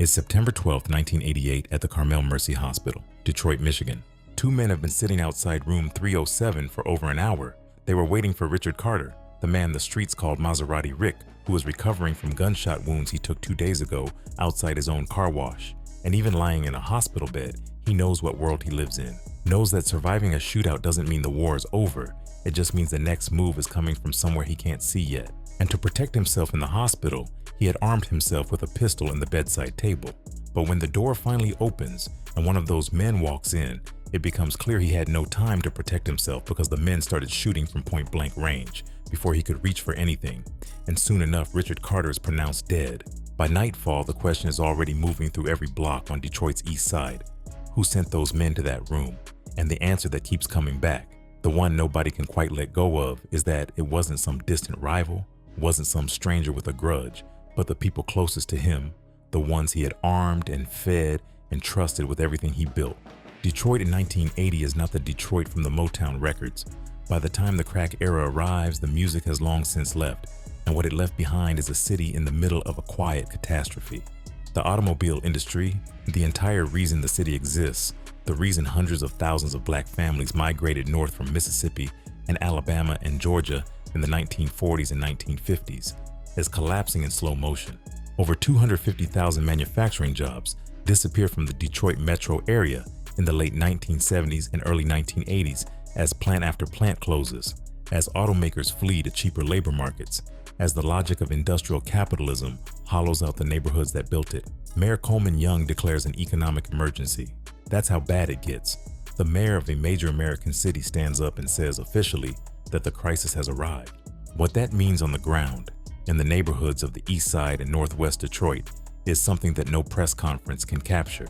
It's September 12, 1988 at the Carmel Mercy Hospital, Detroit, Michigan. Two men have been sitting outside room 307 for over an hour. They were waiting for Richard Carter, the man the streets called Maserati Rick, who was recovering from gunshot wounds he took 2 days ago outside his own car wash. And even lying in a hospital bed, he knows what world he lives in. Knows that surviving a shootout doesn't mean the war is over. It just means the next move is coming from somewhere he can't see yet. And to protect himself in the hospital, he had armed himself with a pistol in the bedside table. But when the door finally opens and one of those men walks in, it becomes clear he had no time to protect himself because the men started shooting from point-blank range before he could reach for anything. And soon enough, Richard Carter is pronounced dead. By nightfall, the question is already moving through every block on Detroit's east side. Who sent those men to that room? And the answer that keeps coming back, the one nobody can quite let go of, is that it wasn't some distant rival, wasn't some stranger with a grudge, but the people closest to him, the ones he had armed and fed and trusted with everything he built. Detroit in 1980 is not the Detroit from the Motown records. By the time the crack era arrives, the music has long since left, and what it left behind is a city in the middle of a quiet catastrophe. The automobile industry, the entire reason the city exists, the reason hundreds of thousands of black families migrated north from Mississippi and Alabama and Georgia in the 1940s and 1950s, is collapsing in slow motion. Over 250,000 manufacturing jobs disappeared from the Detroit metro area in the late 1970s and early 1980s as plant after plant closes, as automakers flee to cheaper labor markets, as the logic of industrial capitalism hollows out the neighborhoods that built it. Mayor Coleman Young declares an economic emergency. That's how bad it gets. The mayor of a major American city stands up and says officially that the crisis has arrived. What that means on the ground, in the neighborhoods of the east side and northwest Detroit, is something that no press conference can capture.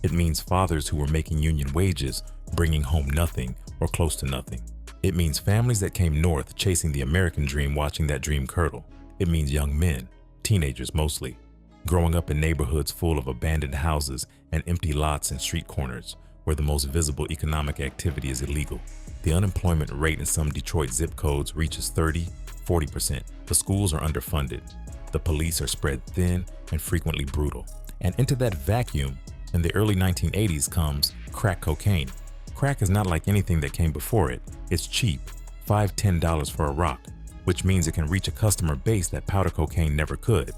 It means fathers who were making union wages bringing home nothing or close to nothing. It means families that came north chasing the American dream watching that dream curdle. It means young men, teenagers mostly, growing up in neighborhoods full of abandoned houses and empty lots and street corners where the most visible economic activity is illegal. The unemployment rate in some Detroit zip codes reaches 30–40%. The schools are underfunded. The police are spread thin and frequently brutal. And into that vacuum, in the early 1980s comes crack cocaine. Crack is not like anything that came before it. It's cheap, $5–10 for a rock, which means it can reach a customer base that powder cocaine never could.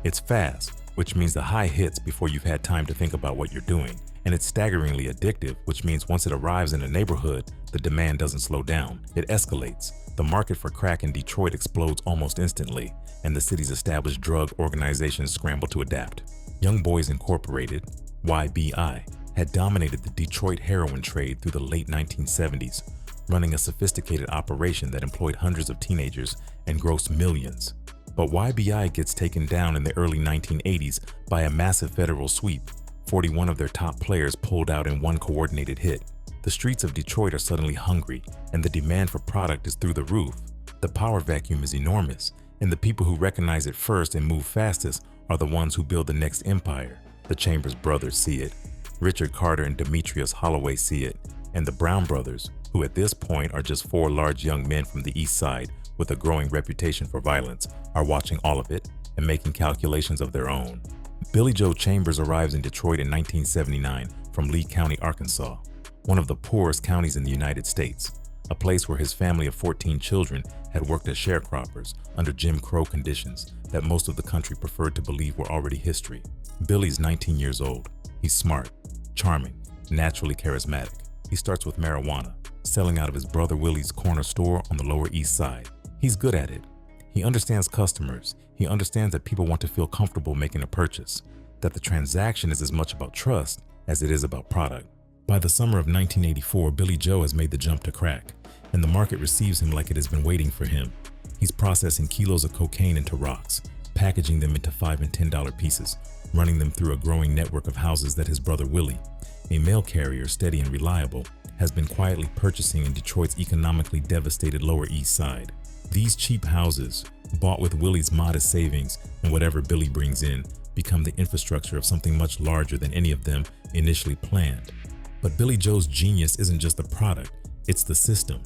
It's fast, which means the high hits before you've had time to think about what you're doing. And it's staggeringly addictive, which means once it arrives in a neighborhood, the demand doesn't slow down. It escalates. The market for crack in Detroit explodes almost instantly, and the city's established drug organizations scramble to adapt. Young Boys Incorporated, YBI, had dominated the Detroit heroin trade through the late 1970s, running a sophisticated operation that employed hundreds of teenagers and grossed millions. But YBI gets taken down in the early 1980s by a massive federal sweep. 41 of their top players pulled out in one coordinated hit. The streets of Detroit are suddenly hungry, and the demand for product is through the roof. The power vacuum is enormous, and the people who recognize it first and move fastest are the ones who build the next empire. The Chambers brothers see it. Richard Carter and Demetrius Holloway see it. And the Brown brothers, who at this point are just 4 large young men from the east side with a growing reputation for violence, are watching all of it and making calculations of their own. Billy Joe Chambers arrives in Detroit in 1979 from Lee County, Arkansas, one of the poorest counties in the United States, a place where his family of 14 children had worked as sharecroppers under Jim Crow conditions that most of the country preferred to believe were already history. Billy's 19 years old. He's smart, charming, naturally charismatic. He starts with marijuana, selling out of his brother Willie's corner store on the Lower East Side. He's good at it. He understands customers. He understands that people want to feel comfortable making a purchase, that the transaction is as much about trust as it is about product. By the summer of 1984, Billy Joe has made the jump to crack, and the market receives him like it has been waiting for him. He's processing kilos of cocaine into rocks, packaging them into $5 and $10 pieces, running them through a growing network of houses that his brother Willie, a mail carrier steady and reliable, has been quietly purchasing in Detroit's economically devastated Lower East Side. These cheap houses, bought with Willie's modest savings and whatever Billy brings in, become the infrastructure of something much larger than any of them initially planned. But Billy Joe's genius isn't just the product, it's the system.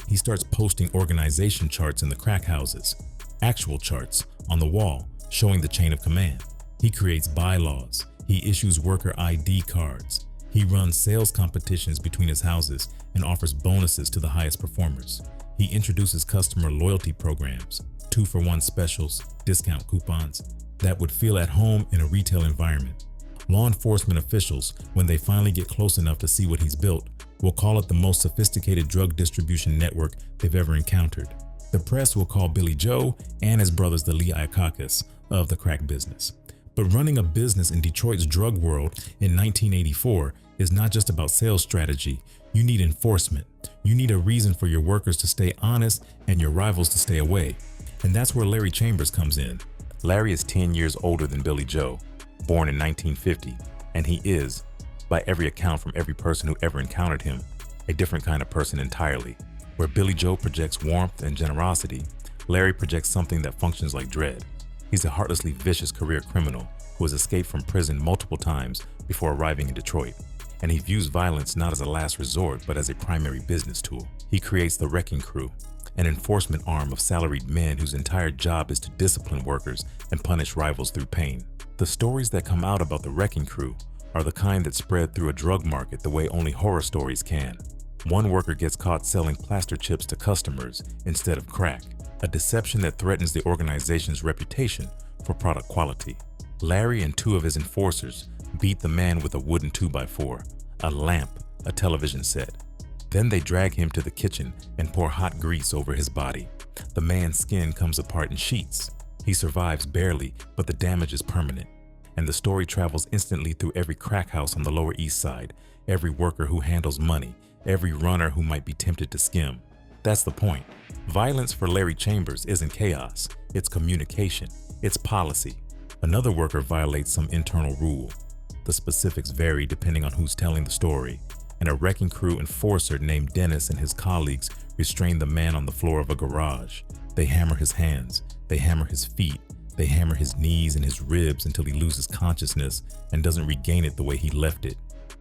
He starts posting organization charts in the crack houses, actual charts on the wall showing the chain of command. He creates bylaws. He issues worker ID cards. He runs sales competitions between his houses and offers bonuses to the highest performers. He introduces customer loyalty programs, 2-for-1 specials, discount coupons that would feel at home in a retail environment. Law enforcement officials, when they finally get close enough to see what he's built, will call it the most sophisticated drug distribution network they've ever encountered. The press will call Billy Joe and his brothers the Lee Iacocca of the crack business. But running a business in Detroit's drug world in 1984 is not just about sales strategy. You need enforcement. You need a reason for your workers to stay honest and your rivals to stay away. And that's where Larry Chambers comes in. Larry is 10 years older than Billy Joe, born in 1950, and he is, by every account from every person who ever encountered him, a different kind of person entirely. Where Billy Joe projects warmth and generosity, Larry projects something that functions like dread. He's a heartlessly vicious career criminal who has escaped from prison multiple times before arriving in Detroit, and he views violence not as a last resort but as a primary business tool. He creates the Wrecking Crew, an enforcement arm of salaried men whose entire job is to discipline workers and punish rivals through pain. The stories that come out about the Wrecking Crew are the kind that spread through a drug market the way only horror stories can. One worker gets caught selling plaster chips to customers instead of crack, a deception that threatens the organization's reputation for product quality. Larry and 2 of his enforcers beat the man with a wooden 2x4, a lamp, a television set. Then they drag him to the kitchen and pour hot grease over his body. The man's skin comes apart in sheets. He survives barely, but the damage is permanent. And the story travels instantly through every crack house on the Lower East Side, every worker who handles money, every runner who might be tempted to skim. That's the point. Violence for Larry Chambers isn't chaos, it's communication, it's policy. Another worker violates some internal rule. The specifics vary depending on who's telling the story, and a Wrecking Crew enforcer named Dennis and his colleagues restrain the man on the floor of a garage. They hammer his hands, they hammer his feet, they hammer his knees and his ribs until he loses consciousness and doesn't regain it the way he left it.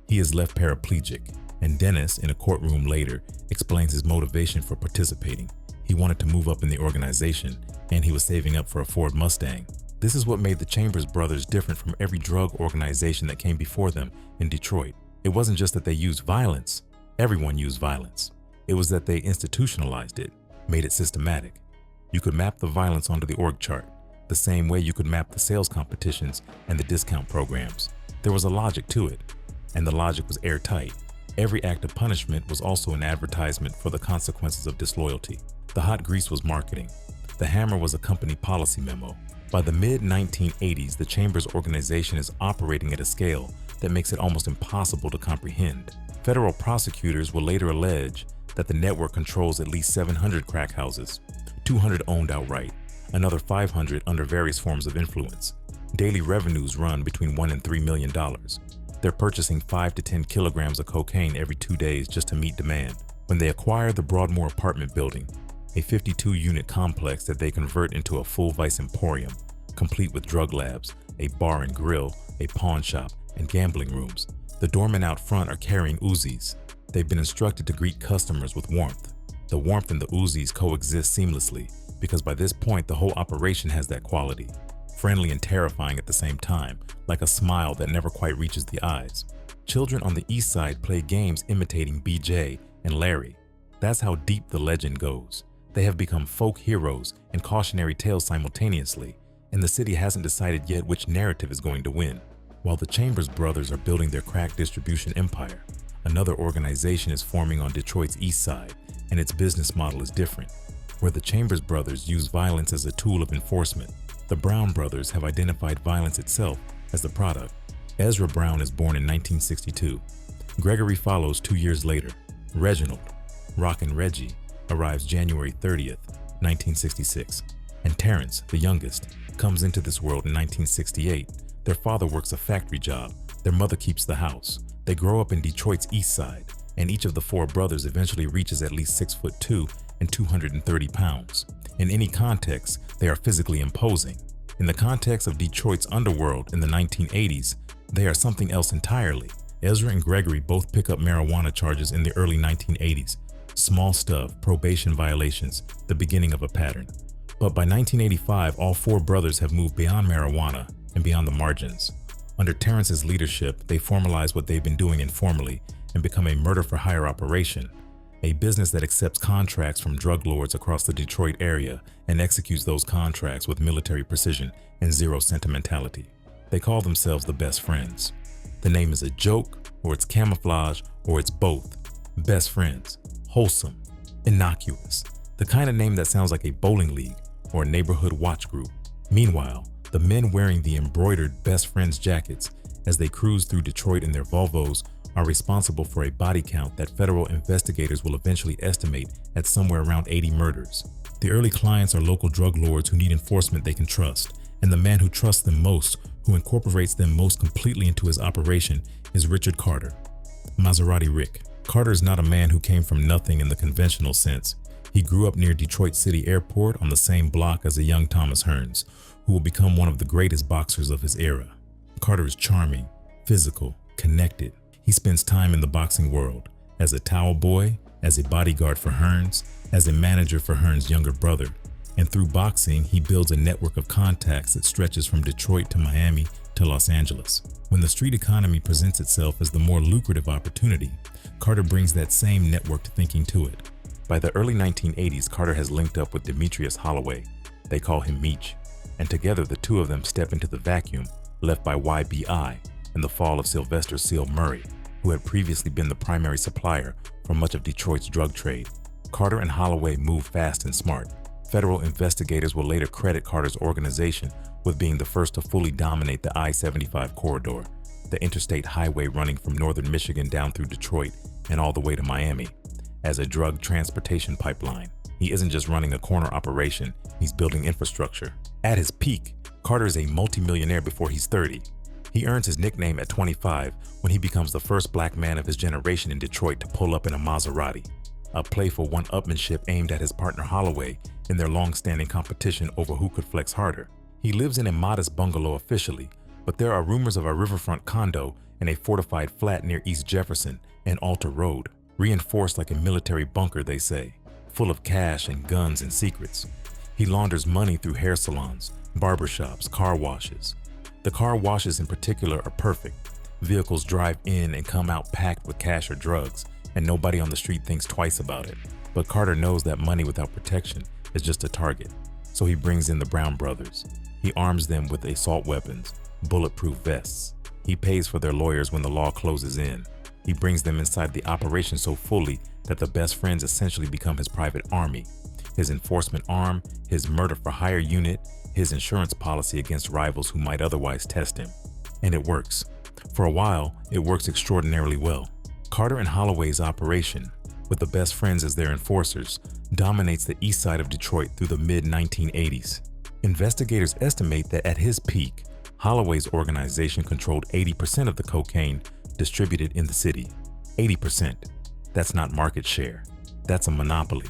He is left paraplegic, and Dennis, in a courtroom later, explains his motivation for participating. He wanted to move up in the organization, and he was saving up for a Ford Mustang. This is what made the Chambers brothers different from every drug organization that came before them in Detroit. It wasn't just that they used violence. Everyone used violence. It was that they institutionalized it, made it systematic. You could map the violence onto the org chart, the same way you could map the sales competitions and the discount programs. There was a logic to it, and the logic was airtight. Every act of punishment was also an advertisement for the consequences of disloyalty. The hot grease was marketing. The hammer was a company policy memo. By the mid-1980s, the Chambers organization is operating at a scale that makes it almost impossible to comprehend. Federal prosecutors will later allege that the network controls at least 700 crack houses, 200 owned outright, another 500 under various forms of influence. Daily revenues run between $1 and $3 million. They're purchasing 5 to 10 kilograms of cocaine every 2 days just to meet demand. When they acquire the Broadmoor apartment building, a 52-unit complex that they convert into a full vice emporium, complete with drug labs, a bar and grill, a pawn shop, and gambling rooms. The doormen out front are carrying Uzis. They've been instructed to greet customers with warmth. The warmth and the Uzis coexist seamlessly because by this point the whole operation has that quality. Friendly and terrifying at the same time, like a smile that never quite reaches the eyes. Children on the East Side play games imitating BJ and Larry. That's how deep the legend goes. They have become folk heroes and cautionary tales simultaneously, and the city hasn't decided yet which narrative is going to win. While the Chambers brothers are building their crack distribution empire, another organization is forming on Detroit's East Side, and its business model is different. Where the Chambers brothers use violence as a tool of enforcement, the Brown brothers have identified violence itself as the product. Ezra Brown is born in 1962. Gregory follows 2 years later. Reginald, Rockin' Reggie, arrives January 30th, 1966. And Terrence, the youngest, comes into this world in 1968. Their father works a factory job. Their mother keeps the house. They grow up in Detroit's East Side, and each of the 4 brothers eventually reaches at least 6'2" and 230 pounds. In any context, they are physically imposing. In the context of Detroit's underworld in the 1980s, they are something else entirely. Ezra and Gregory both pick up marijuana charges in the early 1980s. Small stuff, probation violations, the beginning of a pattern. But by 1985, all 4 brothers have moved beyond marijuana and beyond the margins. Under Terrence's leadership, they formalize what they've been doing informally and become a murder-for-hire operation, a business that accepts contracts from drug lords across the Detroit area and executes those contracts with military precision and zero sentimentality. They call themselves the Best Friends. The name is a joke, or it's camouflage, or it's both. Best Friends. Wholesome. Innocuous. The kind of name that sounds like a bowling league or a neighborhood watch group. Meanwhile, the men wearing the embroidered Best Friends jackets as they cruise through Detroit in their Volvos are responsible for a body count that federal investigators will eventually estimate at somewhere around 80 murders. The early clients are local drug lords who need enforcement they can trust, and the man who trusts them most, who incorporates them most completely into his operation, is Richard Carter. Maserati Rick. Carter is not a man who came from nothing in the conventional sense. He grew up near Detroit City Airport on the same block as a young Thomas Hearns, who will become one of the greatest boxers of his era. Carter is charming, physical, connected. He spends time in the boxing world, as a towel boy, as a bodyguard for Hearns, as a manager for Hearns' younger brother, and through boxing, he builds a network of contacts that stretches from Detroit to Miami to Los Angeles. When the street economy presents itself as the more lucrative opportunity, Carter brings that same networked thinking to it. By the early 1980s, Carter has linked up with Demetrius Holloway. They call him Meech, and together the two of them step into the vacuum left by YBI in the fall of Sylvester Seal Murray, who had previously been the primary supplier for much of Detroit's drug trade. Carter and Holloway move fast and smart. Federal investigators will later credit Carter's organization with being the first to fully dominate the I-75 corridor, the interstate highway running from northern Michigan down through Detroit and all the way to Miami, as a drug transportation pipeline. He isn't just running a corner operation, he's building infrastructure. At his peak, Carter is a multimillionaire before he's 30. He earns his nickname at 25 when he becomes the first black man of his generation in Detroit to pull up in a Maserati, a playful one-upmanship aimed at his partner Holloway in their long-standing competition over who could flex harder. He lives in a modest bungalow officially, but there are rumors of a riverfront condo and a fortified flat near East Jefferson and Alter Road, reinforced like a military bunker, they say, full of cash and guns and secrets. He launders money through hair salons, barbershops, car washes. The car washes in particular are perfect. Vehicles drive in and come out packed with cash or drugs, and nobody on the street thinks twice about it. But Carter knows that money without protection is just a target, so he brings in the Brown brothers. He arms them with assault weapons, bulletproof vests. He pays for their lawyers when the law closes in. He brings them inside the operation so fully that the Best Friends essentially become his private army, his enforcement arm, his murder-for-hire unit, his insurance policy against rivals who might otherwise test him. And it works. For a while, it works extraordinarily well. Carter and Holloway's operation, with the Best Friends as their enforcers, dominates the east side of Detroit through the mid-1980s. Investigators estimate that at his peak, Holloway's organization controlled 80% of the cocaine distributed in the city. 80%. That's not market share. That's a monopoly.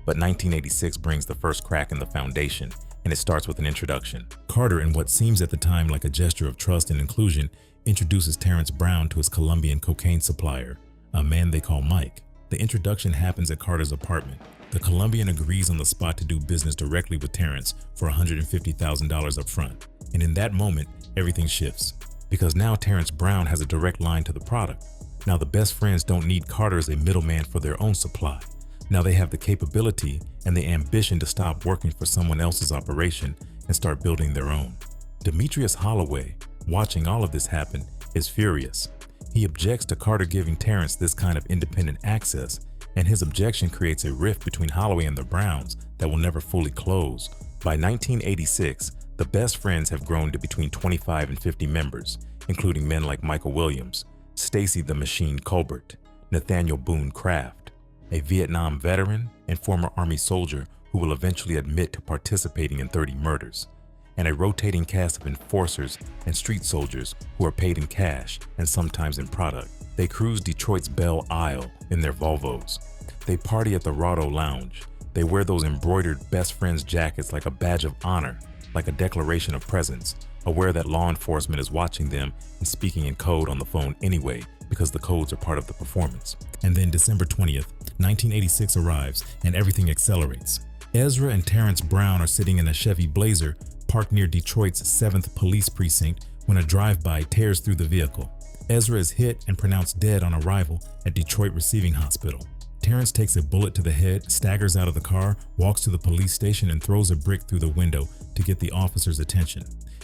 But 1986 brings the first crack in the foundation, and it starts with an introduction. Carter, in what seems at the time like a gesture of trust and inclusion, introduces Terrence Brown to his Colombian cocaine supplier, a man they call Mike. The introduction happens at Carter's apartment. The Colombian agrees on the spot to do business directly with Terrence for $150,000 up front. And in that moment, everything shifts. Because now Terrence Brown has a direct line to the product. Now the Best Friends don't need Carter as a middleman for their own supply. Now they have the capability and the ambition to stop working for someone else's operation and start building their own. Demetrius Holloway, watching all of this happen, is furious. He objects to Carter giving Terrence this kind of independent access, and his objection creates a rift between Holloway and the Browns that will never fully close. By 1986, the Best Friends have grown to between 25 and 50 members, including men like Michael Williams, Stacy the Machine Colbert, Nathaniel Boone Craft, a Vietnam veteran and former Army soldier who will eventually admit to participating in 30 murders, and a rotating cast of enforcers and street soldiers who are paid in cash and sometimes in product. They cruise Detroit's Belle Isle in their Volvos. They party at the Rado Lounge. They wear those embroidered Best Friends jackets like a badge of honor, like a declaration of presence, aware that law enforcement is watching them and speaking in code on the phone anyway because the codes are part of the performance. And then December 20th, 1986 arrives and everything accelerates. Ezra and Terrence Brown are sitting in a Chevy Blazer parked near Detroit's 7th Police Precinct when a drive-by tears through the vehicle. Ezra is hit and pronounced dead on arrival at Detroit Receiving Hospital. Terrence takes a bullet to the head, staggers out of the car, walks to the police station, and throws a brick through the window to get the officer's attention.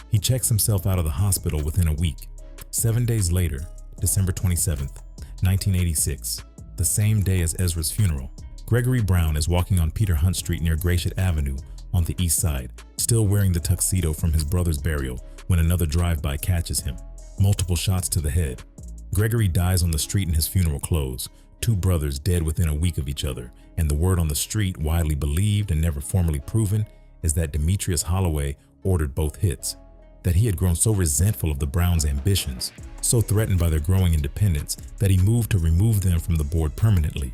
He checks himself out of the hospital within a week. 7 days later, December 27th, 1986, the same day as Ezra's funeral, Gregory Brown is walking on Peter Hunt Street near Gratiot Avenue on the east side, still wearing the tuxedo from his brother's burial when another drive-by catches him. Multiple shots to the head. Gregory dies on the street in his funeral clothes, two brothers dead within a week of each other, and the word on the street, widely believed and never formally proven, is that Demetrius Holloway ordered both hits, that he had grown so resentful of the Browns' ambitions, so threatened by their growing independence, that he moved to remove them from the board permanently.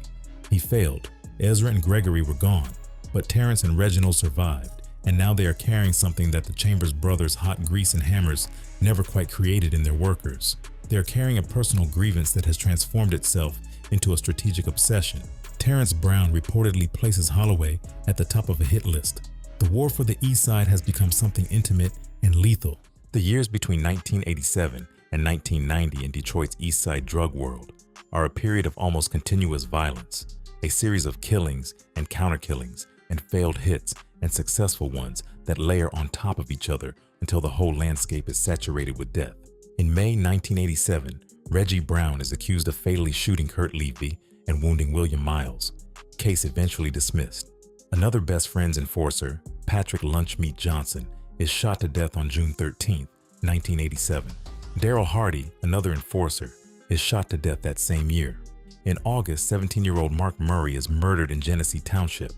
He failed. Ezra and Gregory were gone, but Terrence and Reginald survived, and now they are carrying something that the Chambers brothers' hot grease and hammers never quite created in their workers. They are carrying a personal grievance that has transformed itself into a strategic obsession. Terrence Brown reportedly places Holloway at the top of a hit list. The war for the East Side has become something intimate and lethal. The years between 1987 and 1990 in Detroit's East Side drug world are a period of almost continuous violence, a series of killings and counter-killings and failed hits and successful ones that layer on top of each other until the whole landscape is saturated with death. In May 1987, Reggie Brown is accused of fatally shooting Kurt Levy and wounding William Miles. Case eventually dismissed. Another best friend's enforcer, Patrick Lunchmeat Johnson, is shot to death on June 13, 1987. Daryl Hardy, another enforcer, is shot to death that same year. In August, 17-year-old Mark Murray is murdered in Genesee Township.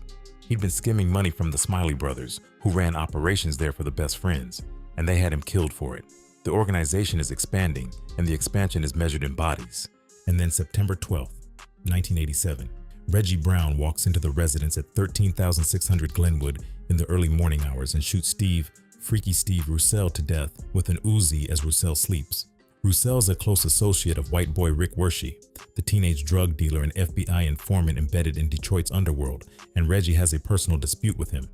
He'd been skimming money from the Smiley brothers, who ran operations there for the best friends, and they had him killed for it. The organization is expanding, and the expansion is measured in bodies. And then September 12, 1987, Reggie Brown walks into the residence at 13,600 Glenwood in the early morning hours and shoots Freaky Steve Roussel to death with an Uzi as Roussel sleeps. Roussel is a close associate of white boy Rick Wershey, the teenage drug dealer and FBI informant embedded in Detroit's underworld, and Reggie has a personal dispute with him.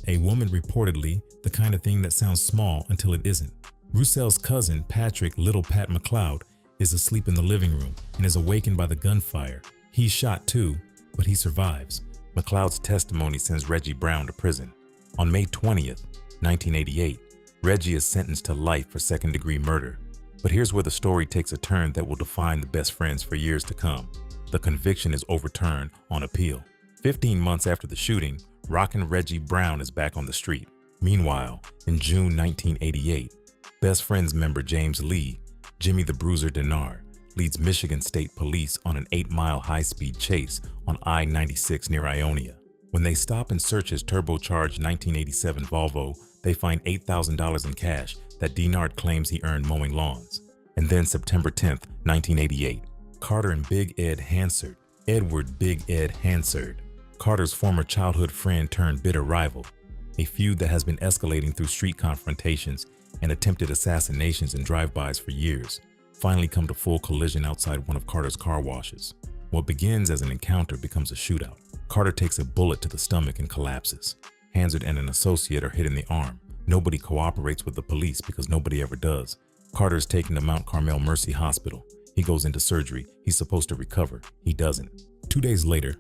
A woman reportedly, the kind of thing that sounds small until it isn't. Roussel's cousin, Patrick Little Pat McLeod, is asleep in the living room and is awakened by the gunfire. He's shot too, but he survives. McLeod's testimony sends Reggie Brown to prison. On May 20th, 1988, Reggie is sentenced to life for second-degree murder. But here's where the story takes a turn that will define the best friends for years to come. The conviction is overturned on appeal. 15 months after the shooting, Rockin' Reggie Brown is back on the street. Meanwhile, in June 1988, Best Friends member James Lee, Jimmy the Bruiser Denard, leads Michigan State Police on an 8-mile high-speed chase on I-96 near Ionia. When they stop and search his turbocharged 1987 Volvo, they find $8,000 in cash that Denard claims he earned mowing lawns. And then September 10th, 1988, Carter and Big Ed Hansard, Edward Big Ed Hansard, Carter's former childhood friend turned bitter rival, a feud that has been escalating through street confrontations and attempted assassinations and drive-bys for years, finally come to full collision outside one of Carter's car washes. What begins as an encounter becomes a shootout. Carter takes a bullet to the stomach and collapses. Hansard and an associate are hit in the arm. Nobody cooperates with the police because nobody ever does. Carter is taken to Mount Carmel Mercy Hospital. He goes into surgery. He's supposed to recover. He doesn't. 2 days later,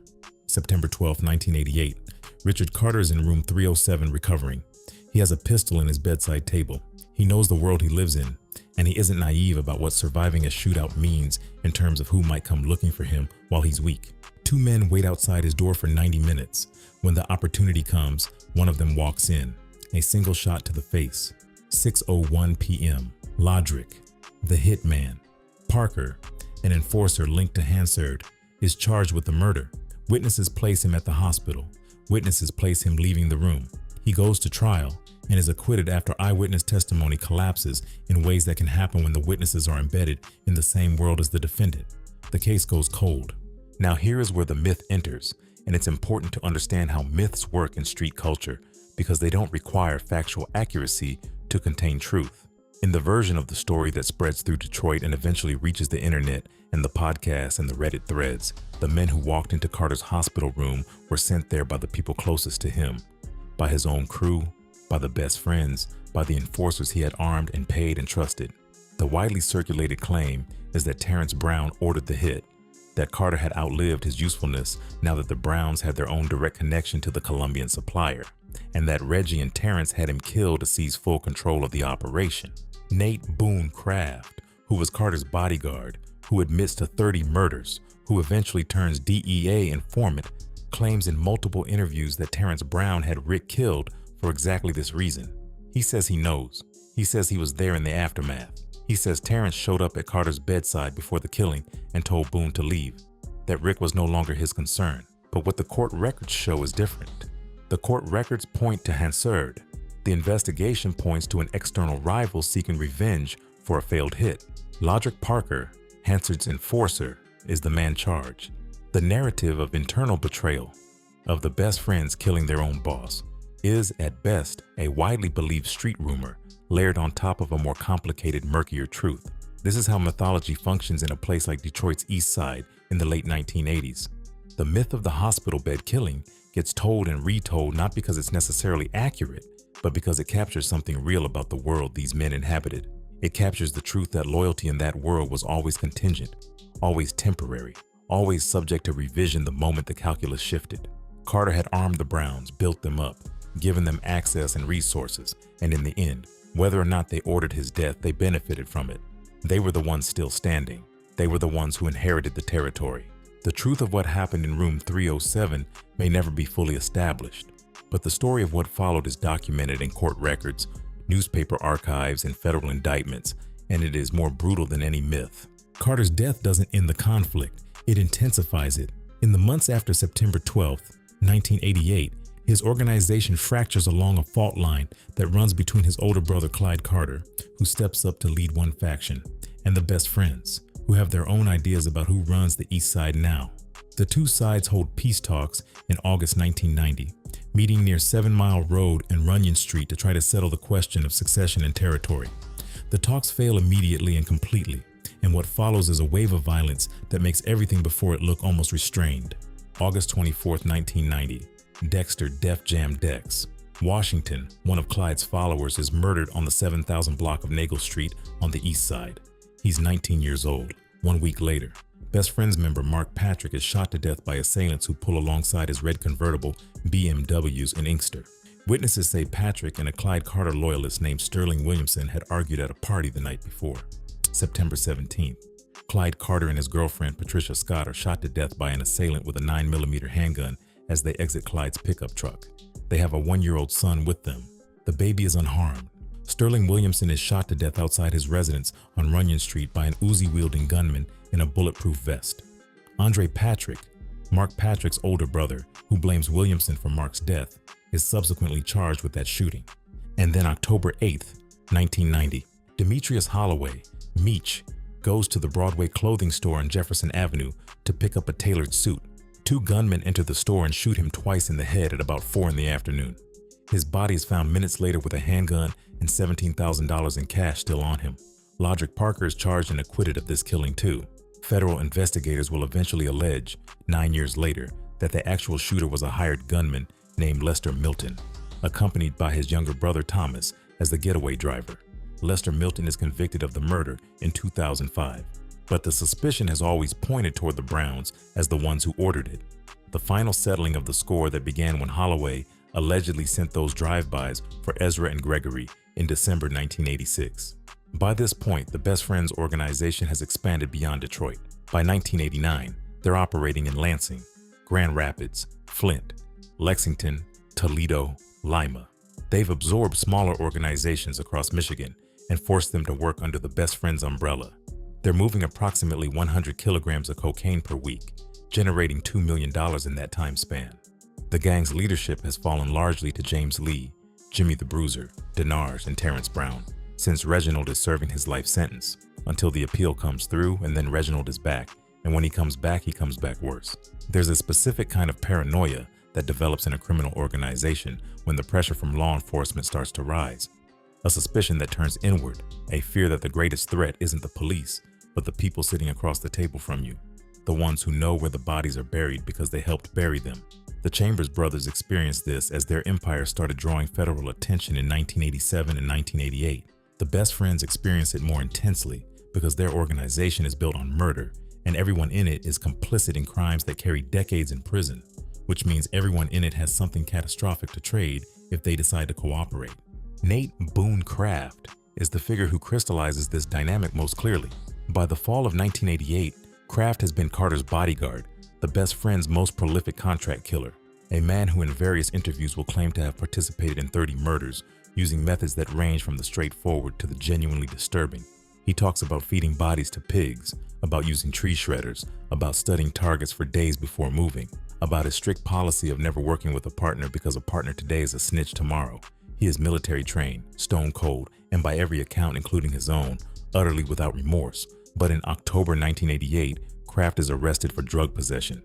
September 12, 1988, Richard Carter is in room 307 recovering. He has a pistol in his bedside table. He knows the world he lives in, and he isn't naive about what surviving a shootout means in terms of who might come looking for him while he's weak. 2 men wait outside his door for 90 minutes. When the opportunity comes, one of them walks in. A single shot to the face. 6:01 p.m. Lodrick, the hitman. Parker, an enforcer linked to Hansard, is charged with the murder. Witnesses place him at the hospital. Witnesses place him leaving the room. He goes to trial and is acquitted after eyewitness testimony collapses in ways that can happen when the witnesses are embedded in the same world as the defendant. The case goes cold. Now here is where the myth enters, and it's important to understand how myths work in street culture because they don't require factual accuracy to contain truth. In the version of the story that spreads through Detroit and eventually reaches the internet and the podcasts and the Reddit threads, the men who walked into Carter's hospital room were sent there by the people closest to him, by his own crew, by the best friends, by the enforcers he had armed and paid and trusted. The widely circulated claim is that Terrence Brown ordered the hit, that Carter had outlived his usefulness now that the Browns had their own direct connection to the Colombian supplier, and that Reggie and Terrence had him killed to seize full control of the operation. Nate Boone Craft, who was Carter's bodyguard, who admits to 30 murders, who eventually turns DEA informant, claims in multiple interviews that Terrence Brown had Rick killed for exactly this reason. He says he knows. He says he was there in the aftermath. He says Terrence showed up at Carter's bedside before the killing and told Boone to leave, that Rick was no longer his concern. But what the court records show is different. The court records point to Hansard. The investigation points to an external rival seeking revenge for a failed hit. Lodrick Parker, Hansard's enforcer, is the man charged. The narrative of internal betrayal, of the best friends killing their own boss, is at best a widely believed street rumor layered on top of a more complicated, murkier truth. This is how mythology functions in a place like Detroit's East Side in the late 1980s. The myth of the hospital bed killing gets told and retold not because it's necessarily accurate, but because it captures something real about the world these men inhabited. It captures the truth that loyalty in that world was always contingent, always temporary, always subject to revision the moment the calculus shifted. Carter had armed the Browns, built them up, given them access and resources, and in the end, whether or not they ordered his death, they benefited from it. They were the ones still standing. They were the ones who inherited the territory. The truth of what happened in room 307 may never be fully established, but the story of what followed is documented in court records, newspaper archives, and federal indictments, and it is more brutal than any myth. Carter's death doesn't end the conflict, it intensifies it. In the months after September 12, 1988, his organization fractures along a fault line that runs between his older brother Clyde Carter, who steps up to lead one faction, and the best friends, who have their own ideas about who runs the East Side now. The two sides hold peace talks in August 1990, meeting near 7 Mile Road and Runyon Street to try to settle the question of succession and territory. The talks fail immediately and completely, and what follows is a wave of violence that makes everything before it look almost restrained. August 24, 1990. Dexter Def Jam Dex. Washington, one of Clyde's followers, is murdered on the 7000 block of Nagle Street on the east side. He's 19 years old. 1 week later, Best Friends member Mark Patrick is shot to death by assailants who pull alongside his red convertible BMWs in Inkster. Witnesses say Patrick and a Clyde Carter loyalist named Sterling Williamson had argued at a party the night before. September 17th. Clyde Carter and his girlfriend Patricia Scott are shot to death by an assailant with a 9mm handgun as they exit Clyde's pickup truck. They have a 1-year-old son with them. The baby is unharmed. Sterling Williamson is shot to death outside his residence on Runyon Street by an Uzi-wielding gunman in a bulletproof vest. Andre Patrick, Mark Patrick's older brother, who blames Williamson for Mark's death, is subsequently charged with that shooting. And then October 8th, 1990, Demetrius Holloway, Meech, goes to the Broadway clothing store on Jefferson Avenue to pick up a tailored suit. 2 gunmen enter the store and shoot him twice in the head at about 4 in the afternoon. His body is found minutes later with a handgun and $17,000 in cash still on him. Lodrick Parker is charged and acquitted of this killing too. Federal investigators will eventually allege, 9 years later, that the actual shooter was a hired gunman named Lester Milton, accompanied by his younger brother Thomas as the getaway driver. Lester Milton is convicted of the murder in 2005. But the suspicion has always pointed toward the Browns as the ones who ordered it. The final settling of the score that began when Holloway allegedly sent those drive-bys for Ezra and Gregory in December 1986. By this point, the Best Friends organization has expanded beyond Detroit. By 1989, they're operating in Lansing, Grand Rapids, Flint, Lexington, Toledo, Lima. They've absorbed smaller organizations across Michigan and forced them to work under the Best Friends umbrella. They're moving approximately 100 kilograms of cocaine per week, generating $2 million in that time span. The gang's leadership has fallen largely to James Lee, Jimmy the Bruiser, Denarge, and Terrence Brown, since Reginald is serving his life sentence, until the appeal comes through and then Reginald is back, and when he comes back worse. There's a specific kind of paranoia that develops in a criminal organization when the pressure from law enforcement starts to rise. A suspicion that turns inward, a fear that the greatest threat isn't the police, but the people sitting across the table from you, the ones who know where the bodies are buried because they helped bury them. The Chambers brothers experienced this as their empire started drawing federal attention in 1987 and 1988. The best friends experience it more intensely because their organization is built on murder, and everyone in it is complicit in crimes that carry decades in prison, which means everyone in it has something catastrophic to trade if they decide to cooperate. Nate Boone Kraft is the figure who crystallizes this dynamic most clearly. By the fall of 1988, Kraft has been Carter's bodyguard, the best friend's most prolific contract killer, a man who in various interviews will claim to have participated in 30 murders using methods that range from the straightforward to the genuinely disturbing. He talks about feeding bodies to pigs, about using tree shredders, about studying targets for days before moving, about his strict policy of never working with a partner because a partner today is a snitch tomorrow. He is military trained, stone cold, and by every account including his own, utterly without remorse. But in October 1988, Kraft is arrested for drug possession,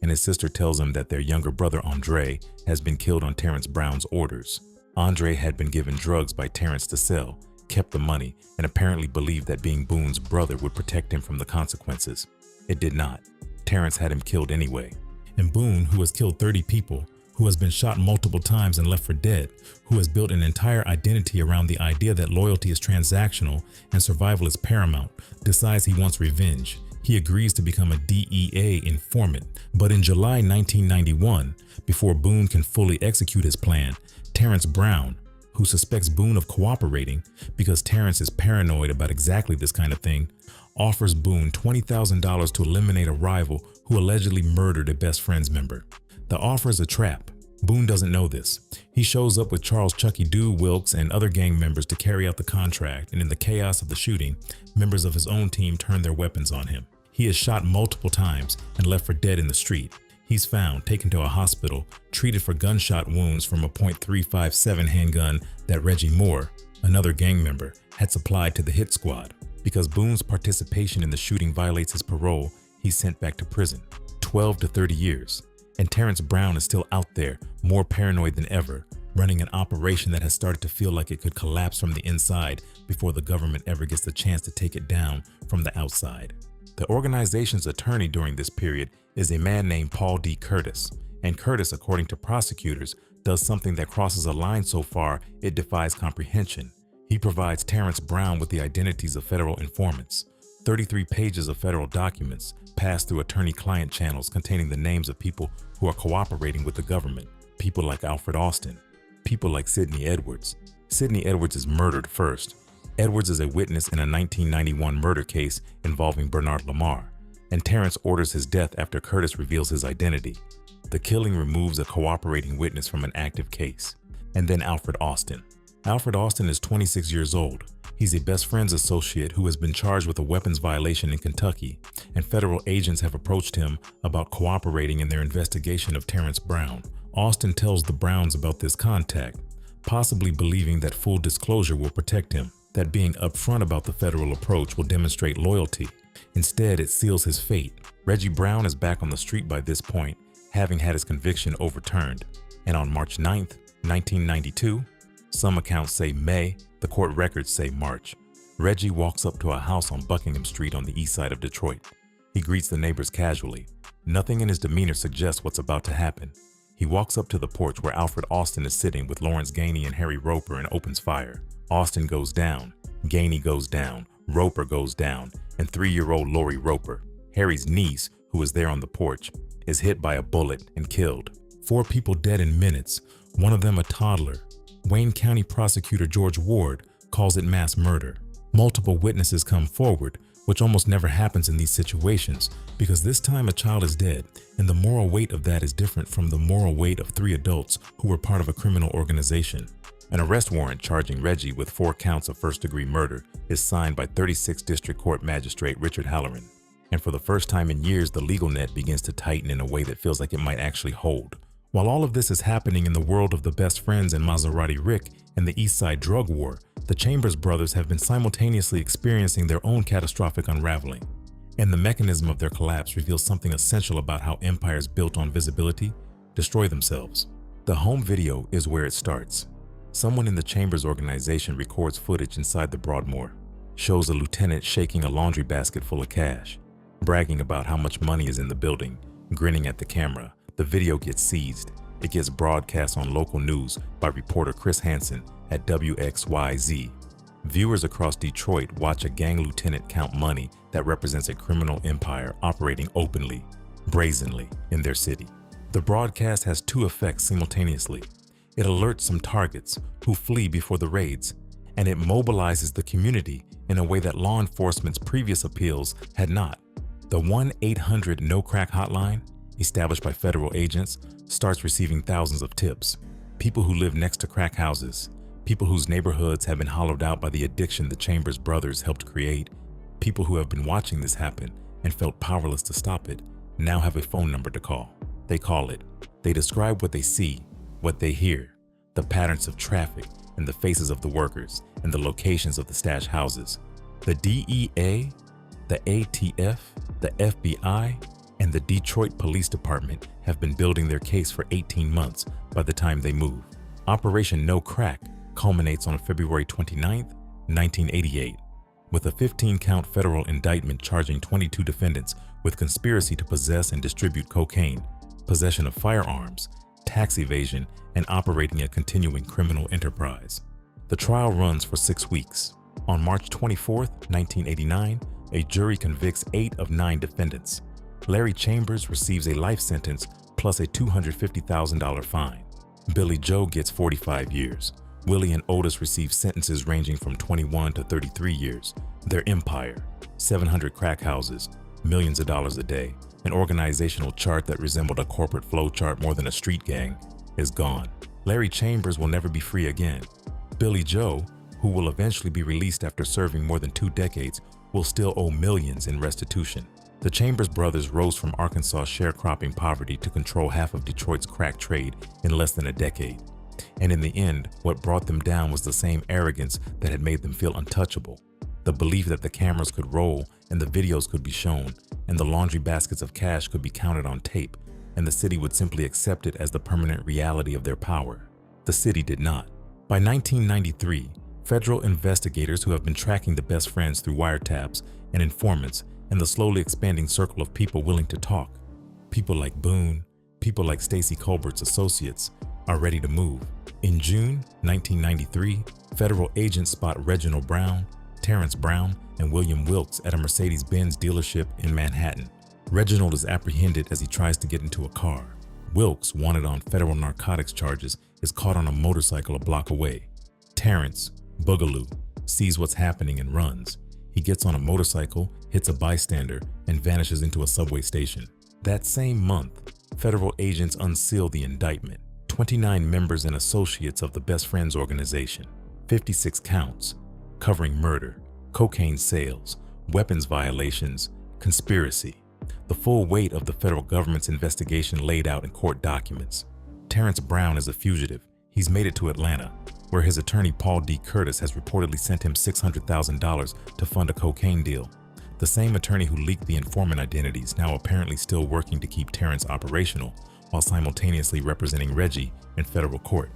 and his sister tells him that their younger brother Andre has been killed on Terrence Brown's orders. Andre had been given drugs by Terrence to sell, kept the money, and apparently believed that being Boone's brother would protect him from the consequences. It did not. Terrence had him killed anyway. And Boone, who has killed 30 people, who has been shot multiple times and left for dead, who has built an entire identity around the idea that loyalty is transactional and survival is paramount, decides he wants revenge. He agrees to become a DEA informant. But in July 1991, before Boone can fully execute his plan, Terrence Brown, who suspects Boone of cooperating because Terrence is paranoid about exactly this kind of thing, offers Boone $20,000 to eliminate a rival who allegedly murdered a best friends member. The offer is a trap. Boone doesn't know this. He shows up with Charles Chucky Doo Wilkes and other gang members to carry out the contract, and in the chaos of the shooting, members of his own team turn their weapons on him. He is shot multiple times and left for dead in the street. He's found, taken to a hospital, treated for gunshot wounds from a .357 handgun that Reggie Moore, another gang member, had supplied to the hit squad. Because Boone's participation in the shooting violates his parole, he's sent back to prison, 12 to 30 years. And Terrence Brown is still out there, more paranoid than ever, running an operation that has started to feel like it could collapse from the inside before the government ever gets the chance to take it down from the outside. The organization's attorney during this period is a man named Paul D. Curtis, and Curtis, according to prosecutors, does something that crosses a line so far it defies comprehension. He provides Terrence Brown with the identities of federal informants. 33 pages of federal documents pass through attorney-client channels containing the names of people who are cooperating with the government. People like Alfred Austin, people like Sidney Edwards. Sidney Edwards is murdered first. Edwards is a witness in a 1991 murder case involving Bernard Lamar, and Terrence orders his death after Curtis reveals his identity. The killing removes a cooperating witness from an active case. And then Alfred Austin. Alfred Austin is 26 years old. He's a best friend's associate who has been charged with a weapons violation in Kentucky, and federal agents have approached him about cooperating in their investigation of Terrence Brown. Austin tells the Browns about this contact, possibly believing that full disclosure will protect him, that being upfront about the federal approach will demonstrate loyalty. Instead, it seals his fate. Reggie Brown is back on the street by this point, having had his conviction overturned. And on March 9th, 1992, some accounts say May, the court records say March, Reggie walks up to a house on Buckingham Street on the east side of Detroit. He greets the neighbors casually. Nothing in his demeanor suggests what's about to happen. He walks up to the porch where Alfred Austin is sitting with Lawrence Gainey and Harry Roper and opens fire. Austin goes down, Gainey goes down, Roper goes down, and 3-year-old Lori Roper, Harry's niece, who was there on the porch, is hit by a bullet and killed. 4 people dead in minutes, one of them a toddler. Wayne County prosecutor George Ward calls it mass murder. Multiple witnesses come forward, which almost never happens in these situations, because this time a child is dead, and the moral weight of that is different from the moral weight of 3 adults who were part of a criminal organization. An arrest warrant charging Reggie with 4 counts of first-degree murder is signed by 36th District Court Magistrate Richard Halloran. And for the first time in years, the legal net begins to tighten in a way that feels like it might actually hold. While all of this is happening in the world of the best friends and Maserati Rick and the East Side drug war, the Chambers brothers have been simultaneously experiencing their own catastrophic unraveling. And the mechanism of their collapse reveals something essential about how empires built on visibility destroy themselves. The home video is where it starts. Someone in the Chambers organization records footage inside the Broadmoor, shows a lieutenant shaking a laundry basket full of cash, bragging about how much money is in the building, grinning at the camera. The video gets seized. It gets broadcast on local news by reporter Chris Hansen at WXYZ. Viewers across Detroit watch a gang lieutenant count money that represents a criminal empire operating openly, brazenly in their city. The broadcast has two effects simultaneously. It alerts some targets who flee before the raids, and it mobilizes the community in a way that law enforcement's previous appeals had not. The 1-800-NO-CRACK hotline, established by federal agents, starts receiving thousands of tips. People who live next to crack houses, people whose neighborhoods have been hollowed out by the addiction the Chambers brothers helped create, people who have been watching this happen and felt powerless to stop it, now have a phone number to call. They call it. They describe what they see, what they hear, the patterns of traffic, and the faces of the workers, and the locations of the stash houses. The DEA, the ATF, the FBI, and the Detroit Police Department have been building their case for 18 months by the time they move. Operation No Crack culminates on February 29, 1988, with a 15-count federal indictment charging 22 defendants with conspiracy to possess and distribute cocaine, possession of firearms, tax evasion, and operating a continuing criminal enterprise. The trial runs for 6 weeks. On March 24, 1989, a jury convicts 8 of 9 defendants. Larry Chambers receives a life sentence plus a $250,000 fine. Billy Joe gets 45 years. Willie and Otis receive sentences ranging from 21 to 33 years. Their empire, 700 crack houses, millions of dollars a day, an organizational chart that resembled a corporate flow chart more than a street gang, is gone. Larry Chambers will never be free again. Billy Joe, who will eventually be released after serving more than 2 decades, will still owe millions in restitution. The Chambers brothers rose from Arkansas' sharecropping poverty to control half of Detroit's crack trade in less than a decade. And in the end, what brought them down was the same arrogance that had made them feel untouchable. The belief that the cameras could roll and the videos could be shown, and the laundry baskets of cash could be counted on tape, and the city would simply accept it as the permanent reality of their power. The city did not. By 1993, federal investigators who have been tracking the best friends through wiretaps and informants and the slowly expanding circle of people willing to talk, people like Boone, people like Stacy Colbert's associates, are ready to move. In June 1993, federal agents spot Reginald Brown, Terrence Brown, and William Wilkes at a Mercedes-Benz dealership in Manhattan. Reginald is apprehended as he tries to get into a car. Wilkes, wanted on federal narcotics charges, is caught on a motorcycle a block away. Terrence, Boogaloo, sees what's happening and runs. He gets on a motorcycle, hits a bystander, and vanishes into a subway station. That same month, federal agents unseal the indictment. 29 members and associates of the Best Friends organization, 56 counts, covering murder, cocaine sales, weapons violations, conspiracy. The full weight of the federal government's investigation laid out in court documents. Terrence Brown is a fugitive. He's made it to Atlanta, where his attorney Paul D. Curtis has reportedly sent him $600,000 to fund a cocaine deal. The same attorney who leaked the informant identities now apparently still working to keep Terrence operational, while simultaneously representing Reggie in federal court.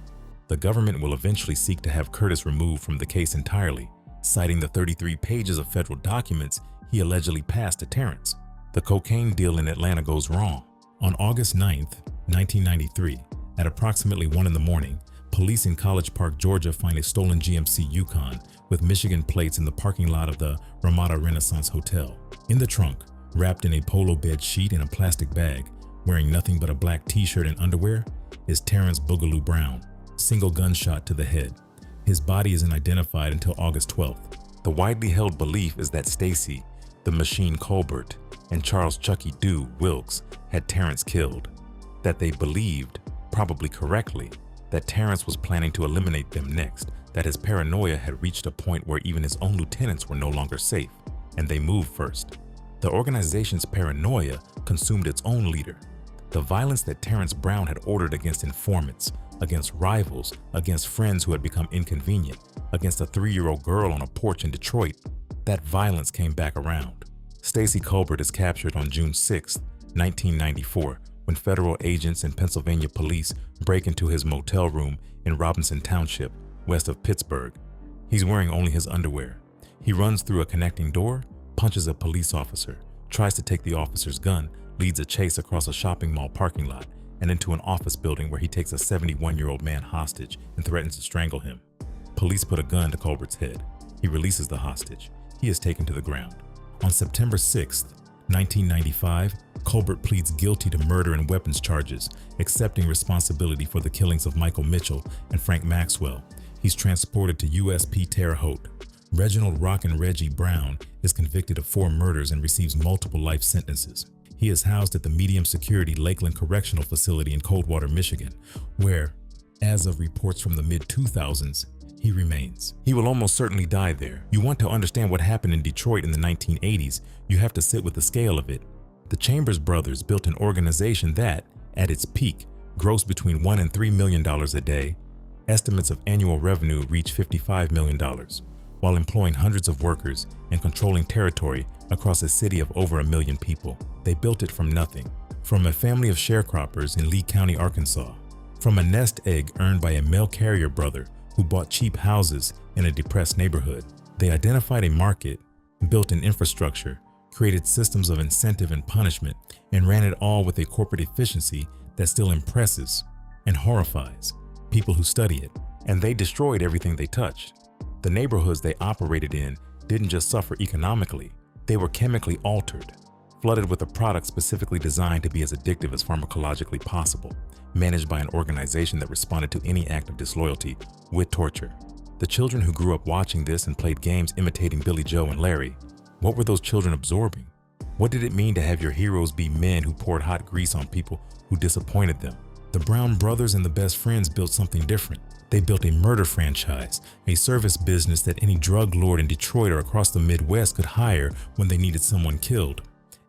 The government will eventually seek to have Curtis removed from the case entirely, citing the 33 pages of federal documents he allegedly passed to Terrence. The cocaine deal in Atlanta goes wrong. On August 9th, 1993, at approximately 1 in the morning, police in College Park, Georgia find a stolen GMC Yukon with Michigan plates in the parking lot of the Ramada Renaissance Hotel. In the trunk, wrapped in a polo bed sheet and a plastic bag, wearing nothing but a black t-shirt and underwear, is Terrence Boogaloo Brown, single gunshot to the head. His body isn't identified until August 12th. The widely held belief is that Stacy, the Machine Colbert, and Charles Chucky Doo Wilkes had Terrence killed. That they believed, probably correctly, that Terrence was planning to eliminate them next, that his paranoia had reached a point where even his own lieutenants were no longer safe, and they moved first. The organization's paranoia consumed its own leader. The violence that Terrence Brown had ordered against informants, against rivals, against friends who had become inconvenient, against a 3-year-old girl on a porch in Detroit, that violence came back around. Stacy Colbert is captured on June 6, 1994, when federal agents and Pennsylvania police break into his motel room in Robinson Township, west of Pittsburgh. He's wearing only his underwear. He runs through a connecting door, punches a police officer, tries to take the officer's gun, leads a chase across a shopping mall parking lot and into an office building where he takes a 71-year-old man hostage and threatens to strangle him. Police put a gun to Colbert's head. He releases the hostage. He is taken to the ground. On September 6, 1995, Colbert pleads guilty to murder and weapons charges, accepting responsibility for the killings of Michael Mitchell and Frank Maxwell. He's transported to USP Terre Haute. Reginald Rockin' Reggie Brown is convicted of 4 murders and receives multiple life sentences. He is housed at the medium-security Lakeland Correctional Facility in Coldwater, Michigan, where, as of reports from the mid-2000s, he remains. He will almost certainly die there. You want to understand what happened in Detroit in the 1980s, you have to sit with the scale of it. The Chambers brothers built an organization that, at its peak, grossed between $1 and $3 million a day. Estimates of annual revenue reach $55 million, while employing hundreds of workers and controlling territory across a city of over 1 million people. They built it from nothing, from a family of sharecroppers in Lee County, Arkansas, from a nest egg earned by a mail carrier brother who bought cheap houses in a depressed neighborhood. They identified a market, built an infrastructure, created systems of incentive and punishment, and ran it all with a corporate efficiency that still impresses and horrifies people who study it. And they destroyed everything they touched. The neighborhoods they operated in didn't just suffer economically, they were chemically altered, flooded with a product specifically designed to be as addictive as pharmacologically possible, managed by an organization that responded to any act of disloyalty with torture. The children who grew up watching this and played games imitating Billy Joe and Larry, what were those children absorbing? What did it mean to have your heroes be men who poured hot grease on people who disappointed them? The Brown brothers and the best friends built something different. They built a murder franchise, a service business that any drug lord in Detroit or across the Midwest could hire when they needed someone killed.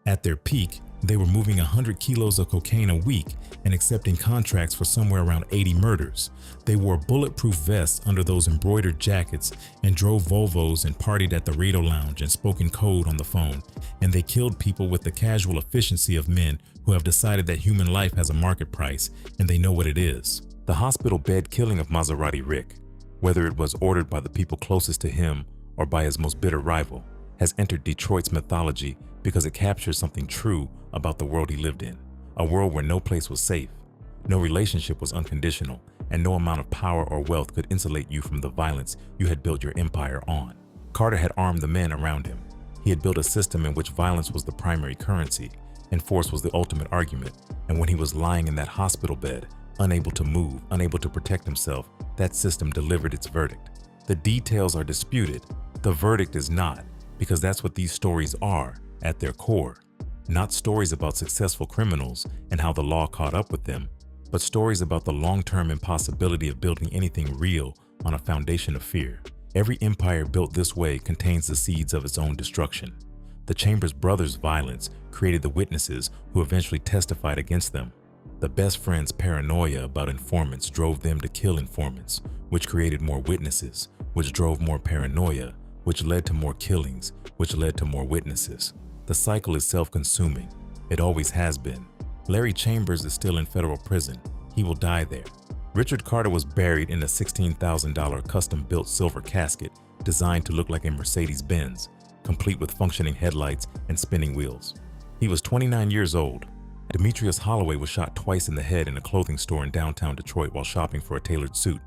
At their peak, they were moving 100 kilos of cocaine a week and accepting contracts for somewhere around 80 murders. They wore bulletproof vests under those embroidered jackets and drove Volvos and partied at the Radio Lounge and spoke in code on the phone. And they killed people with the casual efficiency of men who have decided that human life has a market price and they know what it is. The hospital bed killing of Maserati Rick, whether it was ordered by the people closest to him or by his most bitter rival, has entered Detroit's mythology because it captures something true about the world he lived in, a world where no place was safe, no relationship was unconditional, and no amount of power or wealth could insulate you from the violence you had built your empire on. Carter had armed the men around him. He had built a system in which violence was the primary currency and force was the ultimate argument, and when he was lying in that hospital bed, unable to move, unable to protect himself, that system delivered its verdict. The details are disputed. The verdict is not, because that's what these stories are at their core. Not stories about successful criminals and how the law caught up with them, but stories about the long-term impossibility of building anything real on a foundation of fear. Every empire built this way contains the seeds of its own destruction. The Chambers brothers' violence created the witnesses who eventually testified against them. The best friends' paranoia about informants drove them to kill informants, which created more witnesses, which drove more paranoia, which led to more killings, which led to more witnesses. The cycle is self-consuming. It always has been. Larry Chambers is still in federal prison. He will die there. Richard Carter was buried in a $16,000 custom-built silver casket designed to look like a Mercedes-Benz, complete with functioning headlights and spinning wheels. He was 29 years old. Demetrius Holloway was shot twice in the head in a clothing store in downtown Detroit while shopping for a tailored suit.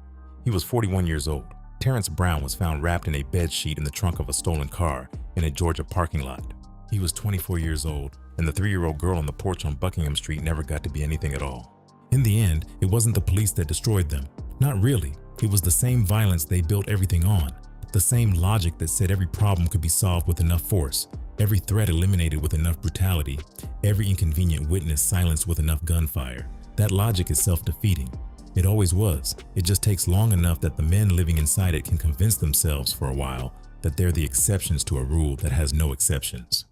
He was 41 years old. Terrence Brown was found wrapped in a bed sheet in the trunk of a stolen car in a Georgia parking lot. He was 24 years old, and the 3-year-old girl on the porch on Buckingham Street never got to be anything at all. In the end, it wasn't the police that destroyed them. Not really. It was the same violence they built everything on. The same logic that said every problem could be solved with enough force, every threat eliminated with enough brutality, every inconvenient witness silenced with enough gunfire. That logic is self-defeating. It always was. It just takes long enough that the men living inside it can convince themselves for a while that they're the exceptions to a rule that has no exceptions.